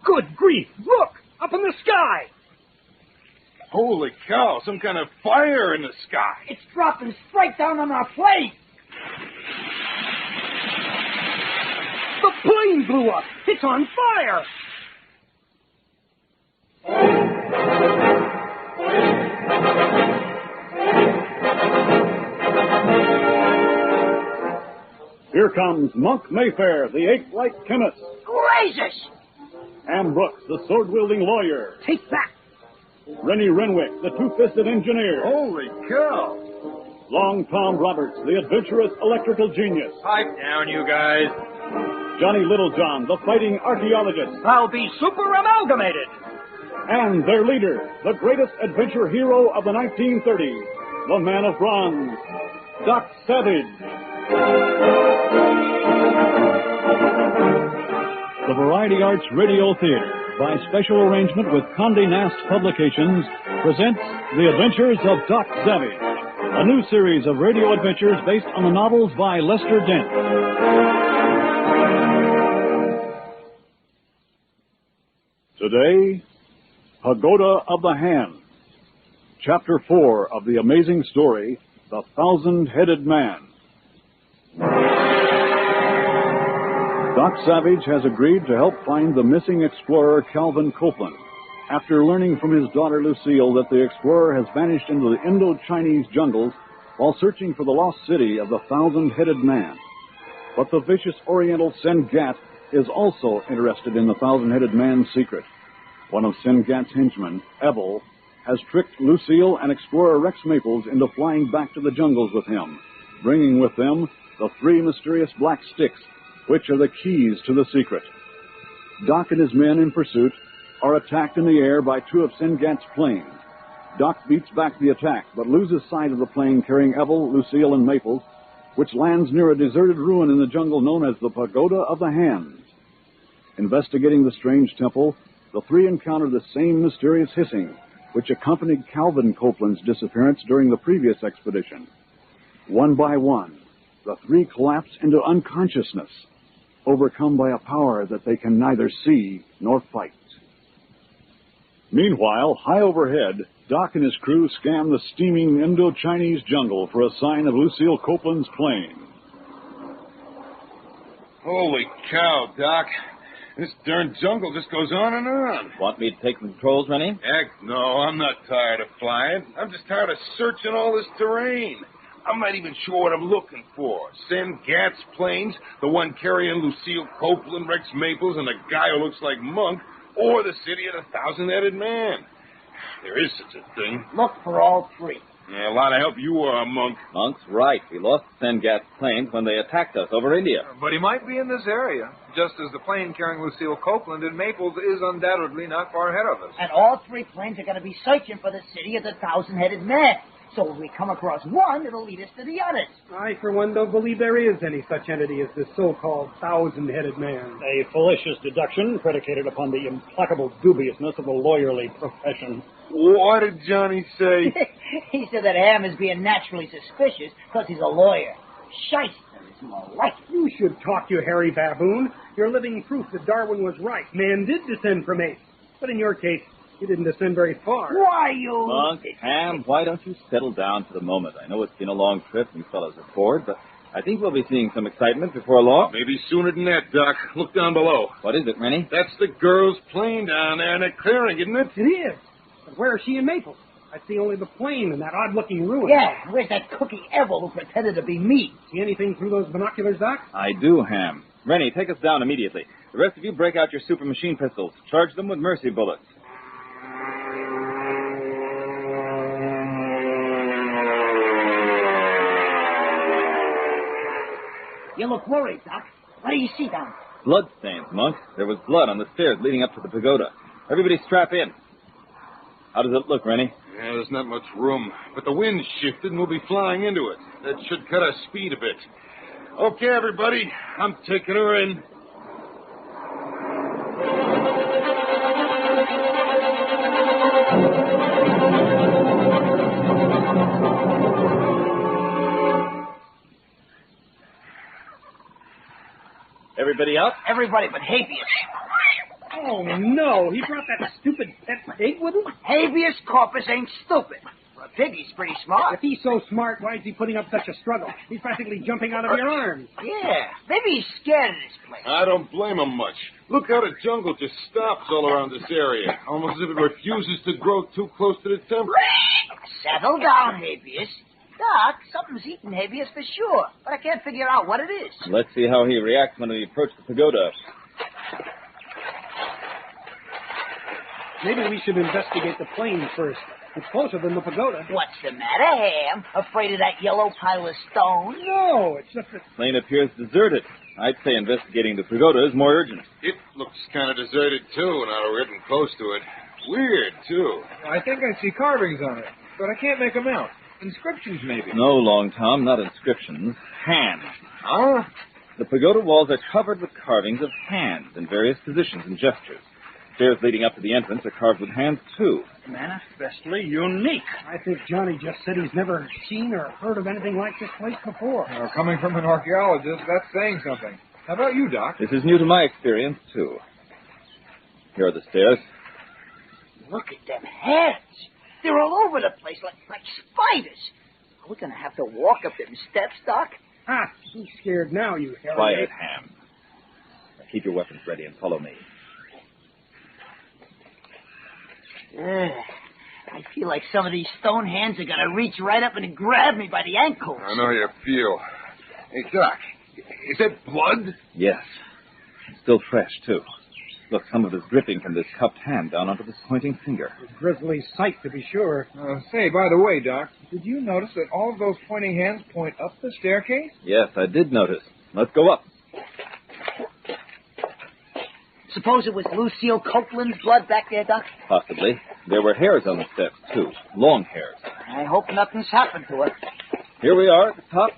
Good grief! Look! Up in the sky! Holy cow, some kind of fire in the sky. It's dropping straight down on our plane. The plane blew up! It's on fire! Here comes Monk Mayfair, the ape-like chemist. Gracious! Ham Brooks, the sword-wielding lawyer. Take that. Rennie Renwick, the two-fisted engineer. Holy cow. Long Tom Roberts, the adventurous electrical genius. Pipe down, you guys. Johnny Littlejohn, the fighting archaeologist. I'll be super amalgamated! And their leader, the greatest adventure hero of the 1930s, the man of bronze, Doc Savage. The Variety Arts Radio Theater, by special arrangement with Condé Nast Publications, presents The Adventures of Doc Savage, a new series of radio adventures based on the novels by Lester Dent. Today, Pagoda of the Hand, Chapter 4 of the amazing story, The Thousand-Headed Man. Doc Savage has agreed to help find the missing explorer Calvin Copeland after learning from his daughter Lucille that the explorer has vanished into the Indo-Chinese jungles while searching for the lost city of the Thousand-Headed Man. But the vicious Oriental Sen Gat is also interested in the Thousand-Headed Man's secret. One of Sen Gat's henchmen, Ebel, has tricked Lucille and explorer Rex Maples into flying back to the jungles with him, bringing with them the 3 mysterious black sticks, which are the keys to the secret. Doc and his men in pursuit are attacked in the air by 2 of Sen Gat's planes. Doc beats back the attack, but loses sight of the plane carrying Ebel, Lucille, and Maples, which lands near a deserted ruin in the jungle known as the Pagoda of the Hands. Investigating the strange temple, the 3 encounter the same mysterious hissing, which accompanied Calvin Copeland's disappearance during the previous expedition. One by one, the 3 collapse into unconsciousness, overcome by a power that they can neither see nor fight. Meanwhile, high overhead, Doc and his crew scan the steaming Indo-Chinese jungle for a sign of Lucille Copeland's plane. Holy cow, Doc. This darn jungle just goes on and on. Want me to take the controls, Rennie? Heck no, I'm not tired of flying. I'm just tired of searching all this terrain. I'm not even sure what I'm looking for. Sen Gat's planes, the one carrying Lucille Copeland, Rex Maples, and a guy who looks like Monk, or the city of the Thousand-Headed Man. There is such a thing. Look for all 3. Yeah, a lot of help you are, Monk. Monk's right. We lost Sen Gat's planes when they attacked us over India. But he might be in this area, just as the plane carrying Lucille Copeland and Maples is undoubtedly not far ahead of us. And all 3 planes are going to be searching for the city of the Thousand-Headed Man. So if we come across one, it'll lead us to the others. I, for one, don't believe there is any such entity as this so-called Thousand-Headed Man. A fallacious deduction predicated upon the implacable dubiousness of the lawyerly profession. What did Johnny say? He said that Ham is being naturally suspicious because he's a lawyer. Shyster is more like it. You should talk, you hairy baboon. You're living proof that Darwin was right. Man did descend from apes. But in your case, he didn't descend very far. Why, you... Monk, Ham, why don't you settle down for the moment? I know it's been a long trip and you fellows are bored, but I think we'll be seeing some excitement before long. Maybe sooner than that, Doc. Look down below. What is it, Rennie? That's the girl's plane down there in that clearing, isn't it? It is. But where is she and Maples? I see only the plane and that odd-looking ruin. Yeah, where's that cookie Ebel who pretended to be me? See anything through those binoculars, Doc? I do, Ham. Rennie, take us down immediately. The rest of you break out your super machine pistols. Charge them with mercy bullets. You look worried, Doc. What do you see down there? Blood stains, Monk. There was blood on the stairs leading up to the pagoda. Everybody strap in. How does it look, Rennie? Yeah, there's not much room. But the wind's shifted and we'll be flying into it. That should cut our speed a bit. Okay, everybody. I'm taking her in. Everybody up? Everybody but Habeas. Oh, no. He brought that stupid pet pig with him? Habeas corpus ain't stupid. For a pig, he's pretty smart. If he's so smart, why is he putting up such a struggle? He's practically jumping out of your arms. Yeah, maybe he's scared of this place. I don't blame him much. Look how the jungle just stops all around this area. Almost as if it refuses to grow too close to the temple. Settle down, Habeas. Doc, something's eating Habeas for sure, but I can't figure out what it is. Let's see how he reacts when we approach the pagoda. Maybe we should investigate the plane first. It's closer than the pagoda. What's the matter, Ham? Afraid of that yellow pile of stone? No, it's just that... Plane appears deserted. I'd say investigating the pagoda is more urgent. It looks kind of deserted, too, now that we're getting close to it. Weird, too. I think I see carvings on it, but I can't make them out. Inscriptions, maybe. No, Long Tom, not inscriptions. Hands. Huh? The pagoda walls are covered with carvings of hands in various positions and gestures. Stairs leading up to the entrance are carved with hands, too. Manifestly unique. I think Johnny just said he's never seen or heard of anything like this place before. Well, coming from an archaeologist, that's saying something. How about you, Doc? This is new to my experience, too. Here are the stairs. Look at them hands. They're all over the place like spiders. Are we going to have to walk up them steps, Doc? Ah, he's scared now, you hairy Quiet, ape. Ham. Now keep your weapons ready and follow me. I feel like some of these stone hands are going to reach right up and grab me by the ankles. I know how you feel. Hey, Doc, is that blood? Yes. Still fresh, too. Look, some of it is dripping from this cupped hand down onto this pointing finger. A grisly sight, to be sure. Say, by the way, Doc, did you notice that all of those pointing hands point up the staircase? Yes, I did notice. Let's go up. Suppose it was Lucille Copeland's blood back there, Doc? Possibly. There were hairs on the steps, too. Long hairs. I hope nothing's happened to her. Here we are at the top.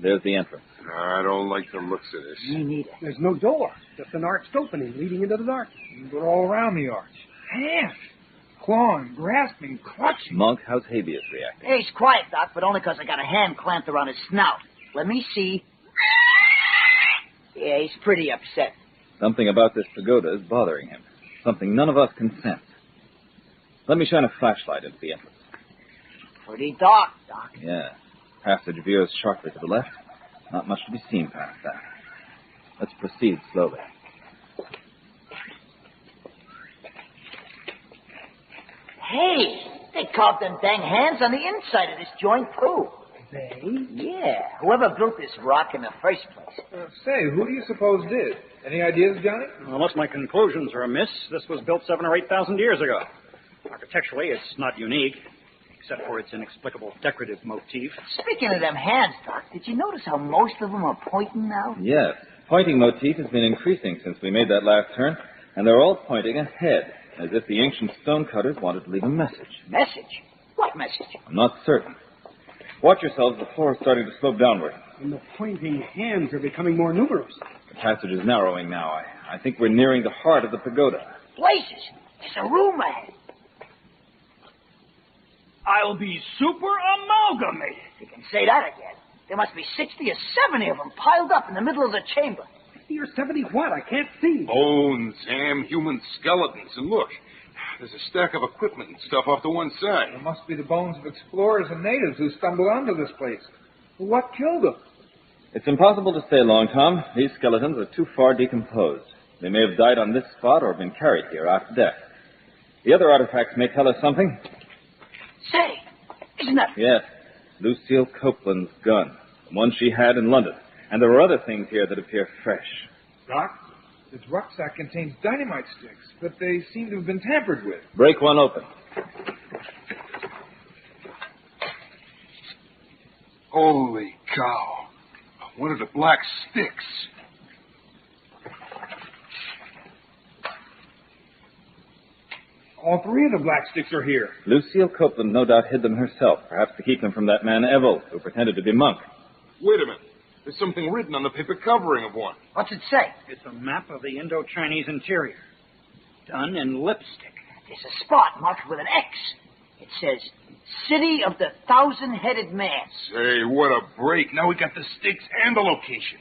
There's the entrance. I don't like the looks of this. Me neither. There's no door, just an arched opening leading into the dark. But all around the arch. Hands. Clawing, grasping, clutching. Monk, how's Habeas reacting? Hey, he's quiet, Doc, but only 'cause I got a hand clamped around his snout. Let me see. Yeah, he's pretty upset. Something about this pagoda is bothering him. Something none of us can sense. Let me shine a flashlight into the entrance. Pretty dark, Doc. Yeah. Passage veers sharply to the left. Not much to be seen past that. Let's proceed slowly. Hey, they carved them dang hands on the inside of this joint, too. They? Yeah, whoever built this rock in the first place. Say, who do you suppose did? Any ideas, Johnny? Unless my conclusions are amiss, this was built 7,000 or 8,000 years ago. Architecturally, it's not unique, except for its inexplicable decorative motif. Speaking of them hands, Doc, did you notice how most of them are pointing now? Yes. Pointing motif has been increasing since we made that last turn, and they're all pointing ahead, as if the ancient stonecutters wanted to leave a message. Message? What message? I'm not certain. Watch yourselves, the floor is starting to slope downward. And the pointing hands are becoming more numerous. The passage is narrowing now. I think we're nearing the heart of the pagoda. Places. There's a room ahead. I'll be super amalgamated. You can say that again. There must be 60 or 70 of them piled up in the middle of the chamber. 60 or 70 what? I can't see. Bones, Ham, human skeletons. And look, there's a stack of equipment and stuff off to one side. It must be the bones of explorers and natives who stumbled onto this place. What killed them? It's impossible to say, Long Tom. These skeletons are too far decomposed. They may have died on this spot or been carried here after death. The other artifacts may tell us something. Say, isn't that... Yes, Lucille Copeland's gun, the one she had in London. And there are other things here that appear fresh. Doc, this rucksack contains dynamite sticks, but they seem to have been tampered with. Break one open. Holy cow. One of the black sticks. All three of the black sticks are here. Lucille Copeland no doubt hid them herself, perhaps to keep them from that man Evil, who pretended to be Monk. Wait a minute. There's something written on the paper covering of one. What's it say? It's a map of the Indo-Chinese interior, done in lipstick. There's a spot marked with an X. It says, City of the Thousand-Headed Man. Say, what a break. Now we got the sticks and the location.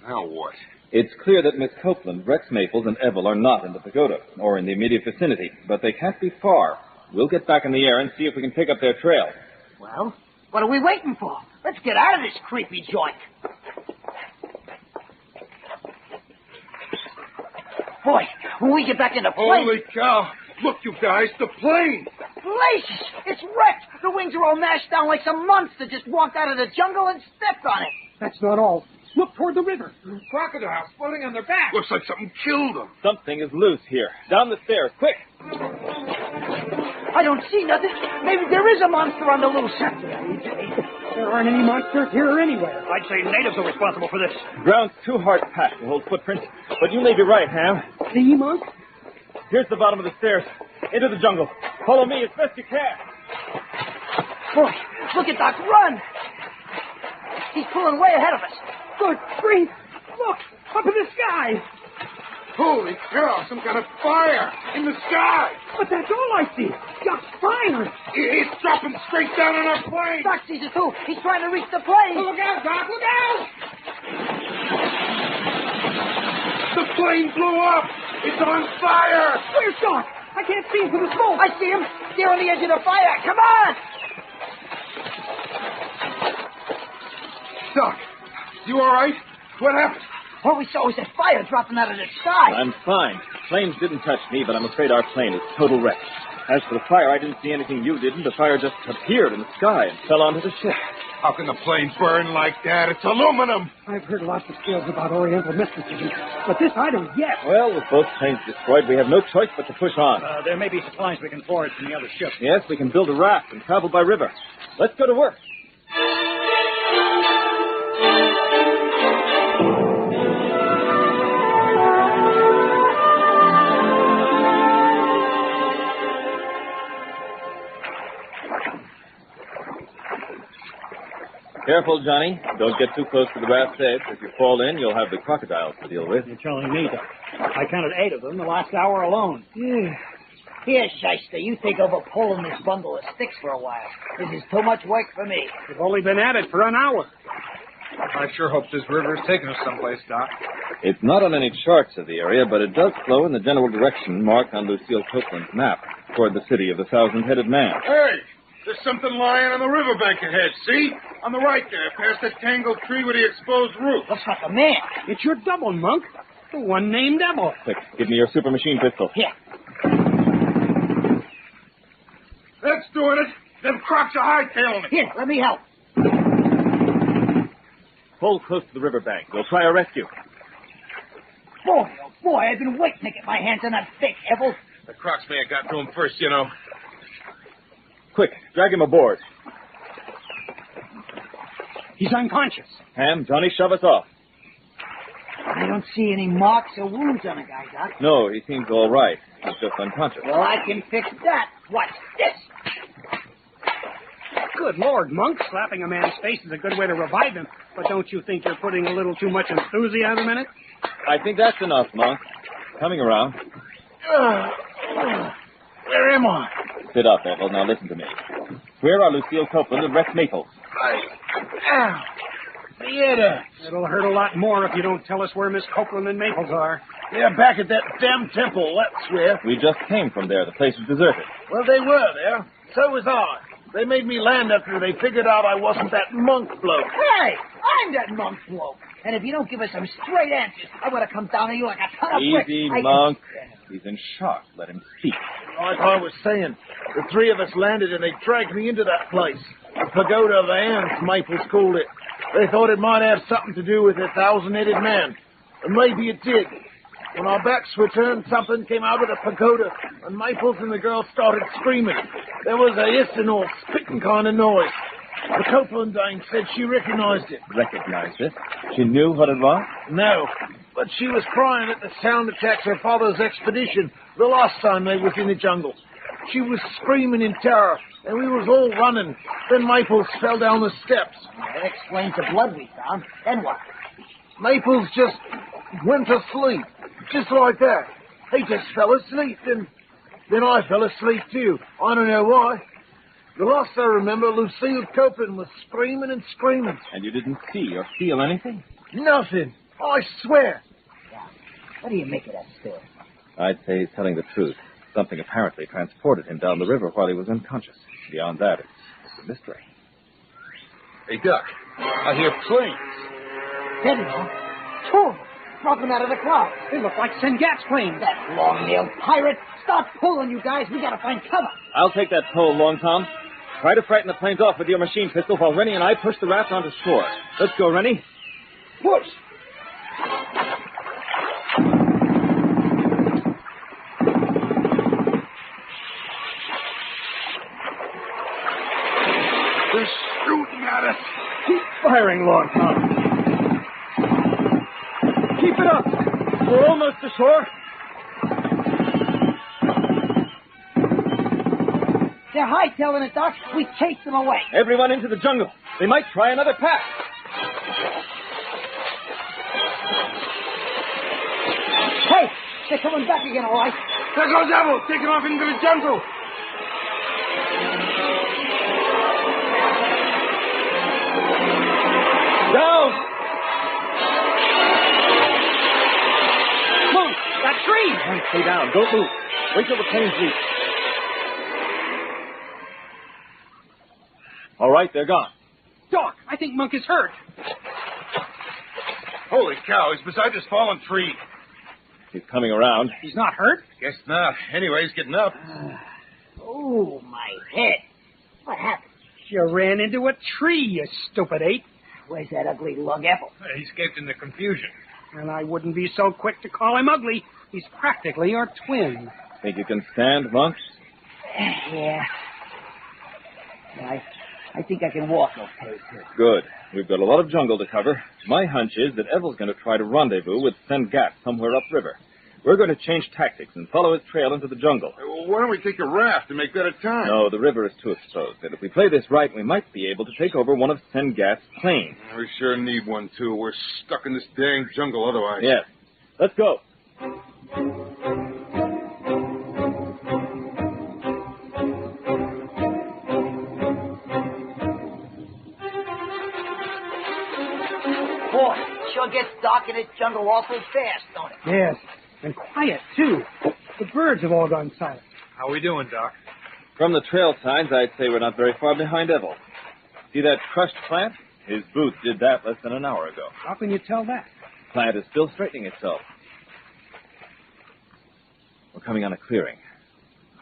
Now what? It's clear that Miss Copeland, Rex Maples, and Evel are not in the pagoda, or in the immediate vicinity, but they can't be far. We'll get back in the air and see if we can pick up their trail. Well, what are we waiting for? Let's get out of this creepy joint. Boy, when we get back in the plane... Holy cow! Look, you guys, the plane! Blazes! It's wrecked! The wings are all mashed down like some monster just walked out of the jungle and stepped on it. That's not all. Look toward the river. Crocodiles floating on their backs. Looks like something killed them. Something is loose here. Down the stairs, quick! I don't see nothing. Maybe there is a monster on the loose. There aren't any monsters here anywhere. I'd say natives are responsible for this. Ground's too hard packed to hold footprints, but you may be right, Ham. See, Monk? Here's the bottom of the stairs. Into the jungle. Follow me as best you can. Boy, look at Doc run. He's pulling way ahead of us. Good grief! Look! Up in the sky! Holy cow, some kind of fire in the sky. But that's all I see. Just fire! It's dropping straight down on our plane. Doc sees it too. He's trying to reach the plane. Look out, Doc, look out! The plane blew up. It's on fire. Where's Doc? I can't see him for the smoke. I see him. They're on the edge of the fire. Come on! Doc, you all right? What happened? All we saw was that fire dropping out of the sky. I'm fine. Flames didn't touch me, but I'm afraid our plane is total wreck. As for the fire, I didn't see anything you didn't. The fire just appeared in the sky and fell onto the ship. How can the plane burn like that? It's aluminum. I've heard lots of tales about Oriental mysticism, but this I don't get. Well, with both planes destroyed, we have no choice but to push on. There may be supplies we can forage from the other ship. Yes, we can build a raft and travel by river. Let's go to work. Careful, Johnny. Don't get too close to the raft's edge. If you fall in, you'll have the crocodiles to deal with. You're telling me that. I counted 8 of them the last hour alone. Here, Shyster, you take over pulling this bundle of sticks for a while. This is too much work for me. We've only been at it for an hour. I sure hope this river's taking us someplace, Doc. It's not on any charts of the area, but it does flow in the general direction marked on Lucille Copeland's map toward the city of the Thousand-Headed Man. Hey, there's something lying on the riverbank ahead. See? On the right there, past that tangled tree with the exposed roof. Looks like a man. It's your double, Monk. The one named Evel. Quick, give me your super machine pistol. Here. That's doing it. Them crocs are hightailing it. Here, let me help. Hold close to the riverbank. We'll try a rescue. Boy, oh boy, I've been waiting to get my hands on that thick, Evel. The crocs may have got to him first, you know. Quick, drag him aboard. He's unconscious. Ham, Johnny, shove us off. I don't see any marks or wounds on the guy, Doc. No, he seems all right. He's just unconscious. Well, I can fix that. Watch this. Good Lord, Monk. Slapping a man's face is a good way to revive him. But don't you think you're putting a little too much enthusiasm in it? I think that's enough, Monk. Coming around. Where am I? Sit up, Evel. Now listen to me. Where are Lucille Copeland and Rex Maples? Ow. Theater. It'll hurt a lot more if you don't tell us where Miss Copeland and Maples are. They're back at that damn temple, that's where. We just came from there. The place was deserted. Well, they were there. So was I. They made me land after they figured out I wasn't that monk bloke. Hey, I'm that monk bloke. And if you don't give us some straight answers, I'm going to come down on you like a ton of bricks. Easy, Monk. He's in shock. Let him speak. Like I was saying, the three of us landed and they dragged me into that place. The Pagoda of the Ants, Maples called it. They thought it might have something to do with the Thousand-Headed Man. And maybe it did. When our backs were turned, something came out of the pagoda, and Maples and the girl started screaming. There was a hissing or spitting kind of noise. The Copeland dame said she recognized it. Recognized it? She knew what it was? No, but she was crying at the sound attacks her father's expedition the last time they was in the jungle. She was screaming in terror, and we was all running. Then Maples fell down the steps. That explains the blood we found. Then what? Maples just went to sleep, just like that. He just fell asleep, then I fell asleep too. I don't know why. The last I remember, Lucille Copeland was screaming and screaming. And you didn't see or feel anything? Nothing. I swear. What do you make of that story? I'd say he's telling the truth. Something apparently transported him down the river while he was unconscious. Beyond that, it's a mystery. Hey, Doc, I hear planes. There they are. Two of them. Dropping out of the clouds. They look like Sengat's planes. That long-nailed pirate. Stop pulling, you guys. We gotta find cover. I'll take that pole, Long Tom. Try to frighten the planes off with your machine pistol while Rennie and I push the raft onto shore. Let's go, Rennie. Push. They're shooting at us. Keep firing, Long Tom. Keep it up. We're almost ashore. They're hightailing it, Doc. We chase them away. Everyone into the jungle. They might try another pass. Hey, they're coming back again, all right. There goes Evil, taking off into the jungle. Down! Monk, that tree! Stay down. Don't move. Wait till the planes leave. All right, they're gone. Doc, I think Monk is hurt. Holy cow, he's beside this fallen tree. He's coming around. He's not hurt? Guess not. Anyway, he's getting up. Oh, my head. What happened? You ran into a tree, you stupid ape. Where's that ugly lug apple? He escaped in the confusion. And I wouldn't be so quick to call him ugly. He's practically our twin. Think you can stand, Monk? Yeah. I think I can walk okay, too. Good. We've got a lot of jungle to cover. My hunch is that Evil's going to try to rendezvous with Sengat somewhere upriver. We're going to change tactics and follow his trail into the jungle. Well, why don't we take a raft to make better time? No, the river is too exposed. And if we play this right, we might be able to take over one of Sengat's planes. We sure need one, too. We're stuck in this dang jungle otherwise. Yes. Let's go. Boy, it sure gets dark in this jungle awful fast, don't it? Yes, and quiet, too. The birds have all gone silent. How we doing, Doc? From the trail signs, I'd say we're not very far behind Evil. See that crushed plant? His boots did that less than an hour ago. How can you tell that? The plant is still straightening itself. We're coming on a clearing.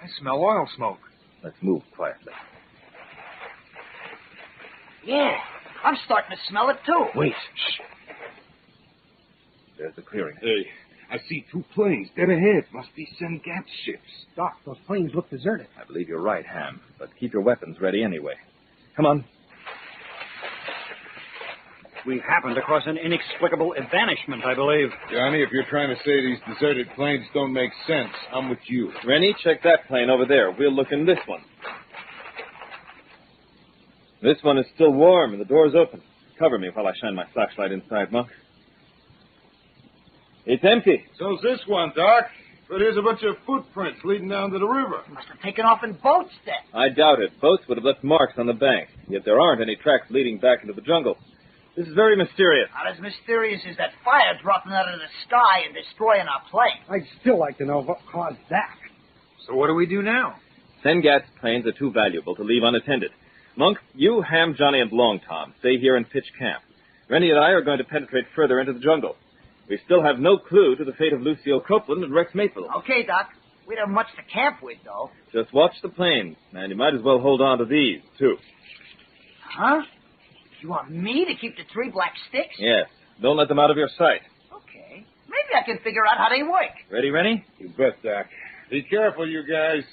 I smell oil smoke. Let's move quietly. Yeah, I'm starting to smell it, too. Wait. Shh. There's the clearing. Hey, I see two planes dead ahead. Must be Sengat ships. Doc, those planes look deserted. I believe you're right, Ham. But keep your weapons ready anyway. Come on. We've happened across an inexplicable evanishment, I believe. Johnny, if you're trying to say these deserted planes don't make sense, I'm with you. Rennie, check that plane over there. We'll look in this one. This one is still warm and the door's open. Cover me while I shine my flashlight inside, Monk. It's empty. So's this one, Doc. But here's a bunch of footprints leading down to the river. Must have taken off in boats, then. I doubt it. Boats would have left marks on the bank. Yet there aren't any tracks leading back into the jungle. This is very mysterious. Not as mysterious as that fire dropping out of the sky and destroying our plane. I'd still like to know what caused that. So what do we do now? Sengat's planes are too valuable to leave unattended. Monk, you, Ham, Johnny, and Long Tom stay here and pitch camp. Rennie and I are going to penetrate further into the jungle. We still have no clue to the fate of Lucille Copeland and Rex Maple. Okay, Doc. We don't have much to camp with, though. Just watch the planes, and you might as well hold on to these, too. Huh? You want me to keep the 3 black sticks? Yes. Don't let them out of your sight. Okay. Maybe I can figure out how they work. Ready, Rennie? You bet, Doc. Be careful, you guys.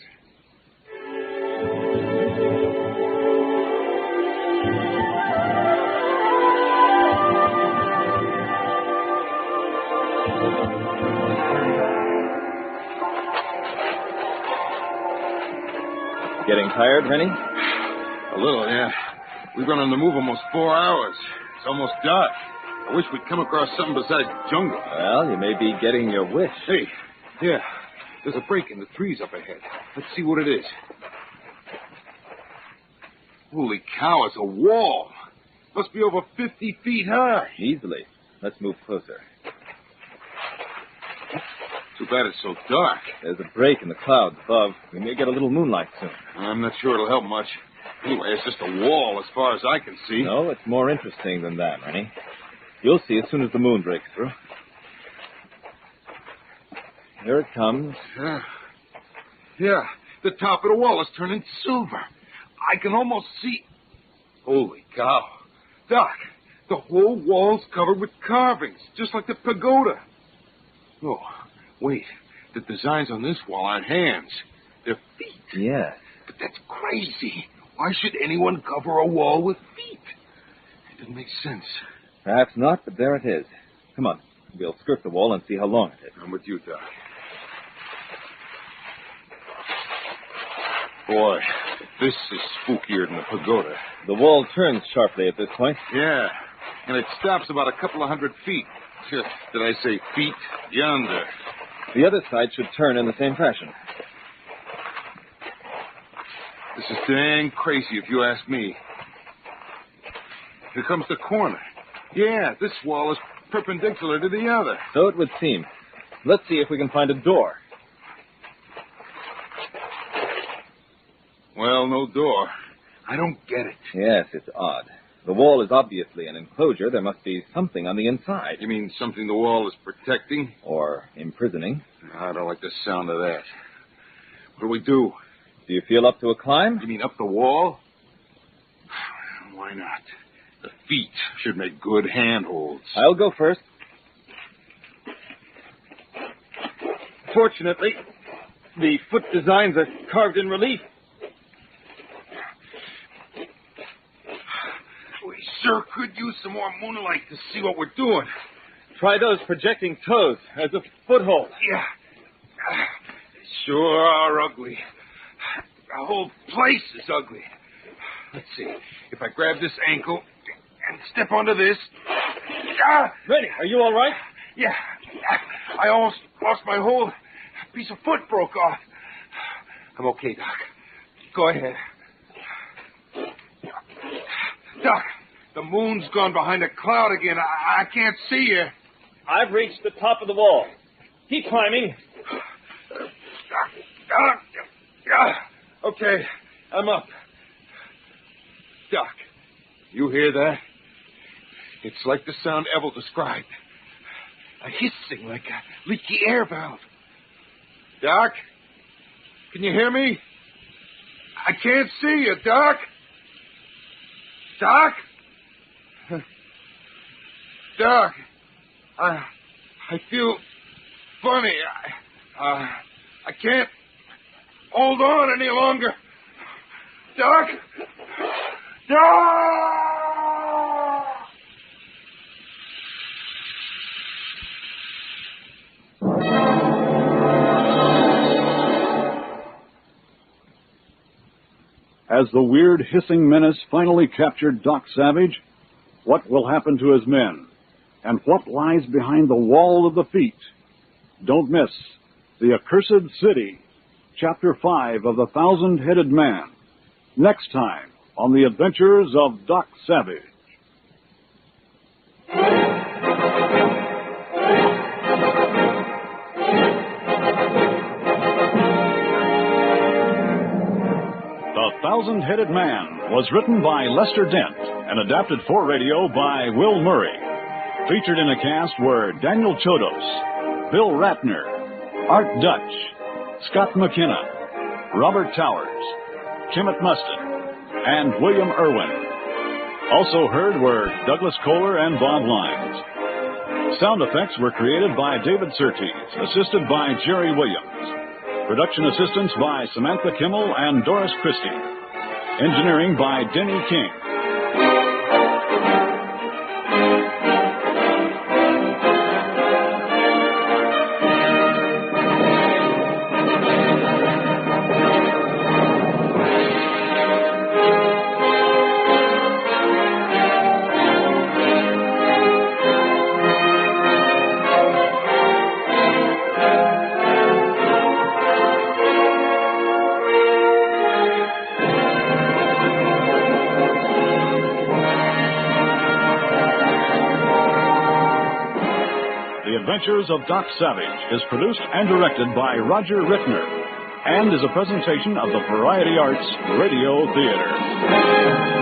Getting tired, Rennie? A little, yeah. We've been on the move almost 4 hours. It's almost dark. I wish we'd come across something besides jungle. Well, you may be getting your wish. Hey, yeah. There's a break in the trees up ahead. Let's see what it is. Holy cow, it's a wall. Must be over 50 feet high. Easily. Let's move closer. Too bad it's so dark. There's a break in the clouds above. We may get a little moonlight soon. I'm not sure it'll help much. Anyway, it's just a wall as far as I can see. No, it's more interesting than that, Rennie. You'll see as soon as the moon breaks through. Here it comes. Yeah, the top of the wall is turning silver. I can almost see... Holy cow. Doc, the whole wall's covered with carvings, just like the pagoda. Oh, wait. The designs on this wall aren't hands. They're feet. Yeah. But that's crazy. Why should anyone cover a wall with feet? It doesn't make sense. Perhaps not, but there it is. Come on. We'll skirt the wall and see how long it is. I'm with you, Doc. Boy, this is spookier than the pagoda. The wall turns sharply at this point. Yeah, and it stops about a couple of 100 feet. Did I say feet? Yonder. The other side should turn in the same fashion. This is dang crazy if you ask me. Here comes the corner. Yeah, this wall is perpendicular to the other. So it would seem. Let's see if we can find a door. Well, no door. I don't get it. Yes, it's odd. The wall is obviously an enclosure. There must be something on the inside. You mean something the wall is protecting? Or imprisoning. I don't like the sound of that. What do we do? Do you feel up to a climb? You mean up the wall? Why not? The feet should make good handholds. I'll go first. Fortunately, the foot designs are carved in relief. We sure could use some more moonlight to see what we're doing. Try those projecting toes as a foothold. Yeah. Sure are ugly. The whole place is ugly. Let's see. If I grab this ankle and step onto this. Ready? Are you all right? Yeah. I almost lost my hold. A piece of foot broke off. I'm okay, Doc. Go ahead. Doc, the moon's gone behind a cloud again. I can't see you. I've reached the top of the wall. Keep climbing. Okay, I'm up. Doc, you hear that? It's like the sound Evel described. A hissing like a leaky air valve. Doc, can you hear me? I can't see you, Doc. Doc? Doc, I feel funny. I can't hold on any longer. Doc? Doc! As the weird hissing menace finally captured Doc Savage, what will happen to his men? And what lies behind the wall of the feet? Don't miss The Accursed City, Chapter 5 of The Thousand-Headed Man, next time on The Adventures of Doc Savage. The Thousand-Headed Man was written by Lester Dent and adapted for radio by Will Murray. Featured in the cast were Daniel Chodos, Bill Ratner, Art Dutch, Scott McKenna, Robert Towers, Kimmett Mustin, and William Irwin. Also heard were Douglas Kohler and Bob Lyons. Sound effects were created by David Surtees, assisted by Jerry Williams. Production assistance by Samantha Kimmel and Doris Christie. Engineering by Denny King. Adventures of Doc Savage is produced and directed by Roger Rittner and is a presentation of the Variety Arts Radio Theater.